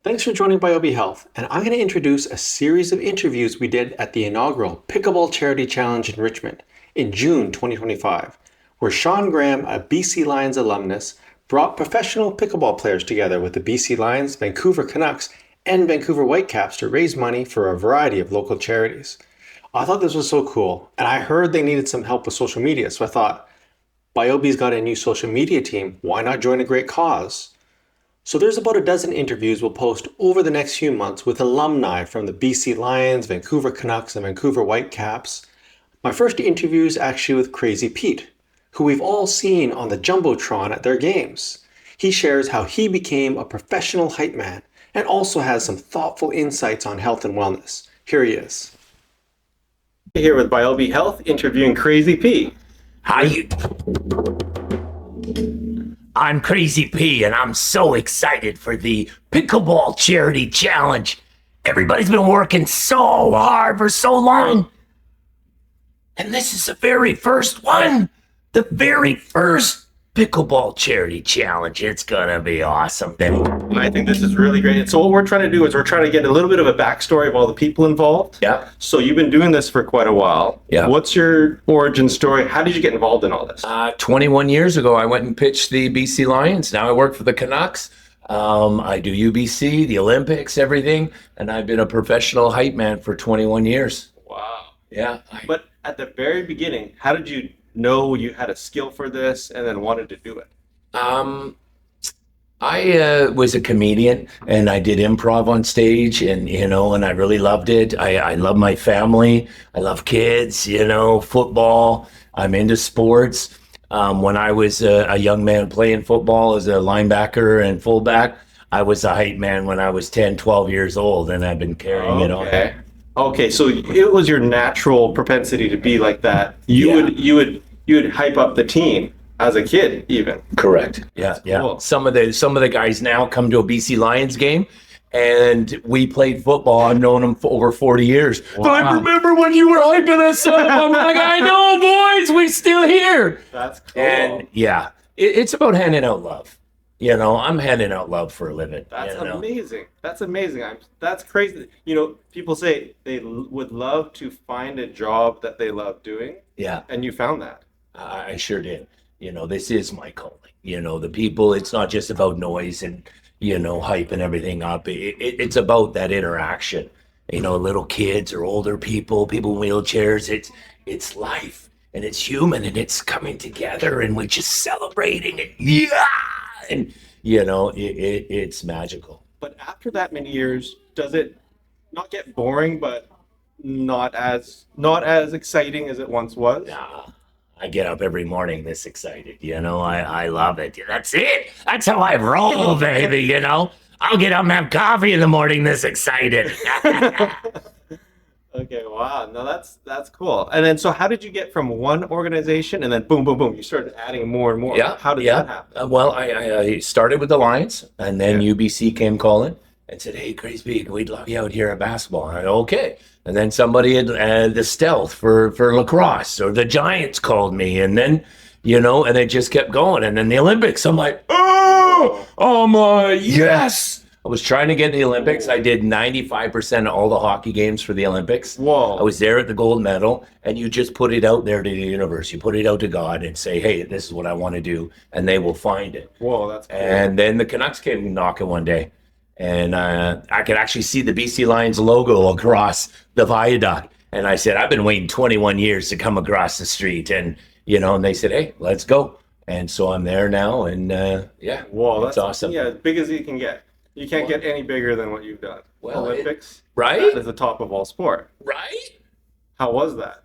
Thanks for joining Biobi Health, and I'm going to introduce a series of interviews we did at the inaugural Pickleball Charity Challenge in Richmond in June 2025, where Sean Graham, a BC Lions alumnus, brought professional pickleball players together with the BC Lions, Vancouver Canucks, and Vancouver Whitecaps to raise money for a variety of local charities. I thought this was so cool, and I heard they needed some help with social media, so I thought, Biobi's got a new social media team, why not join a great cause? So there's about a dozen interviews we'll post over the next few months with alumni from the BC Lions, Vancouver Canucks, and Vancouver Whitecaps. My first interview is actually with Crazy Pete, who we've all seen on the Jumbotron at their games. He shares how he became a professional hype man and also has some thoughtful insights on health and wellness. Here he is. Here with Biobi Health, interviewing Crazy Pete. How you? I'm Crazy P, and I'm so excited for the Pickleball Charity Challenge. Everybody's been working so hard for so long. And this is the very first one. The very first Pickleball Charity Challenge. It's gonna be awesome. I think this is really great. So what we're trying to do is we're trying to get a little bit of a backstory of all the people involved. Yeah. So you've been doing this for quite a while. Yeah. What's your origin story? How did you get involved in all this? 21 years ago, I went and pitched the BC Lions. Now I work for the Canucks. I do UBC, the Olympics, everything. And I've been a professional hype man for 21 years. Wow. Yeah. But at the very beginning, how did you know you had a skill for this and then wanted to do it? I was a comedian and I did improv on stage and I really loved it. I love my family. I love kids, football. I'm into sports. When I was a young man playing football as a linebacker and fullback, I was a hype man when I was 10, 12 years old, and I've been carrying it on. Okay, so it was your natural propensity to be like that. You would hype up the team as a kid, even. Correct. Yeah. Cool. Some of the guys now come to a BC Lions game, and we played football. I've known them for over 40 years. Wow. But I remember when you were hyping us up. I'm like, I know, boys, we're still here. That's cool. And yeah, it's about handing out love. I'm handing out love for a living. That's amazing. That's amazing. That's crazy. People say they would love to find a job that they love doing. Yeah. And you found that. I sure did. This is my calling. The people, it's not just about noise and, hyping everything up. It's about that interaction. Little kids or older people in wheelchairs. It's life and it's human and it's coming together and we're just celebrating it. Yeah. And, it's magical. But after that many years, does it not get boring, but not as exciting as it once was? Nah, I get up every morning this excited. I love it. That's it. That's how I roll, baby. I'll get up and have coffee in the morning this excited. Okay, wow. No, that's cool. And then, so how did you get from one organization and then boom, boom, boom, you started adding more and more? Yeah. How did that happen? Well, I started with the Lions, and then UBC came calling and said, "Hey, Crazy, we'd love you out here at basketball." And I said, okay. And then somebody had the Stealth for lacrosse, or the Giants called me, and then, and it just kept going. And then the Olympics, I'm like, yes. I was trying to get in the Olympics. I did 95% of all the hockey games for the Olympics. Whoa. I was there at the gold medal, and you just put it out there to the universe. You put it out to God and say, hey, this is what I want to do, and they will find it. Whoa, that's cool. And then the Canucks came knocking one day, and I could actually see the BC Lions logo across the viaduct. And I said, I've been waiting 21 years to come across the street. And, and they said, hey, let's go. And so I'm there now, and Whoa, that's awesome. Yeah, as big as you can get. You can't get any bigger than what you've done. Well, Olympics, right? That is the top of all sport. Right? How was that?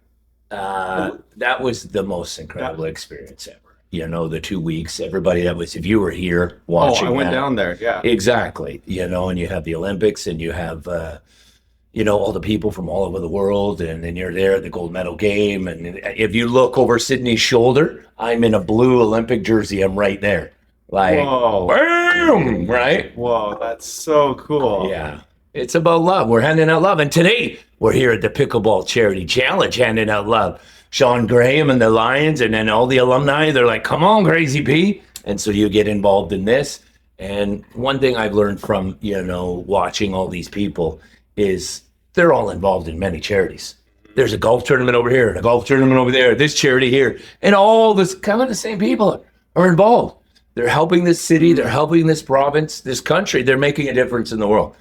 That was the most incredible experience ever. The 2 weeks, everybody if you were here watching. I went down there, yeah. Exactly. And you have the Olympics and you have, all the people from all over the world, and then you're there at the gold medal game. And if you look over Sydney's shoulder, I'm in a blue Olympic jersey. I'm right there. Like, whoa. Boom, right? Whoa, that's so cool. Yeah. It's about love. We're handing out love. And today we're here at the Pickleball Charity Challenge handing out love. Sean Graham and the Lions and then all the alumni, they're like, come on, Crazy P. And so you get involved in this. And one thing I've learned from, watching all these people is they're all involved in many charities. There's a golf tournament over here and a golf tournament over there, this charity here, and all this kind of the same people are involved. They're helping this city, they're helping this province, this country. They're making a difference in the world.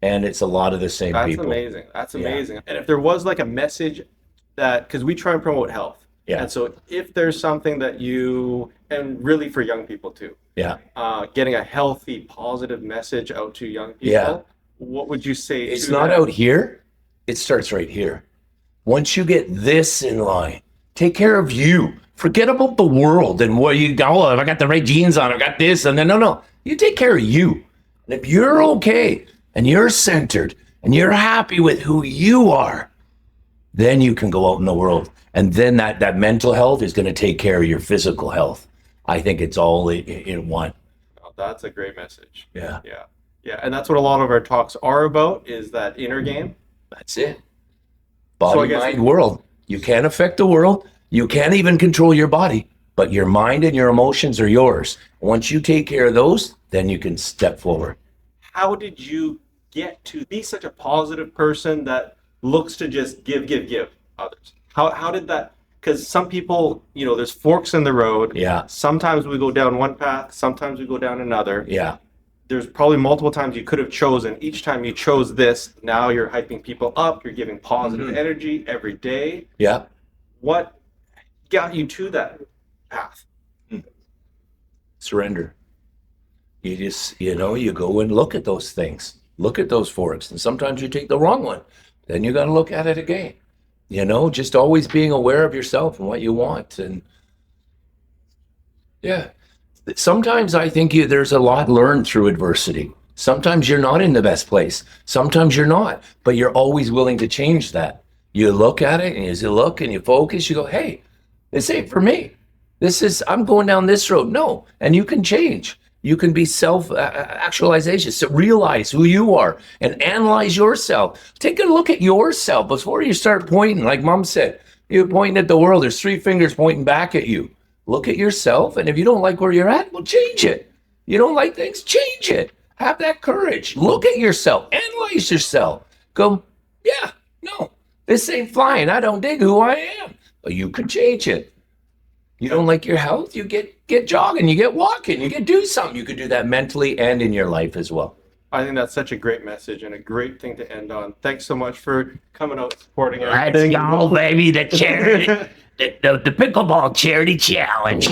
And it's a lot of the same people. That's amazing. And if there was like a message that, because we try and promote health. Yeah. And so if there's something that and really for young people too. Yeah. Getting a healthy, positive message out to young people, what would you say? It's not out here. It starts right here. Once you get this in line, take care of you. Forget about the world and what you go, oh, if I got the right jeans on, I got this. And then, no. You take care of you. And if you're okay and you're centered and you're happy with who you are, then you can go out in the world. And then that mental health is going to take care of your physical health. I think it's all in one. Oh, that's a great message. Yeah. And that's what a lot of our talks are about, is that inner game. That's it. Body, mind, world. You can't affect the world. You can't even control your body, but your mind and your emotions are yours. Once you take care of those, then you can step forward. How did you get to be such a positive person that looks to just give others? How did that? Because some people, there's forks in the road. Yeah. Sometimes we go down one path, sometimes we go down another. Yeah. There's probably multiple times you could have chosen. Each time you chose this, now you're hyping people up. You're giving positive energy every day. Yeah. What got you to that path? Surrender. You just, you go and look at those things. Look at those forks. And sometimes you take the wrong one. Then you got to look at it again. Just always being aware of yourself and what you want. And yeah. Sometimes I think there's a lot learned through adversity. Sometimes you're not in the best place. Sometimes you're not, but you're always willing to change that. You look at it and you look and you focus, you go, hey, this ain't for me. I'm going down this road. No. And you can change. You can be self-actualization. So realize who you are and analyze yourself. Take a look at yourself before you start pointing. Like Mom said, you're pointing at the world. There's 3 fingers pointing back at you. Look at yourself, and if you don't like where you're at, well, change it. You don't like things, change it. Have that courage. Look at yourself. Analyze yourself. Go, yeah, no, this ain't flying. I don't dig who I am. But you can change it. You don't like your health, you get jogging, you get walking, you can do something. You can do that mentally and in your life as well. I think that's such a great message and a great thing to end on. Thanks so much for coming out, supporting everything. Let's go, baby, the charity. The Pickleball Charity Challenge.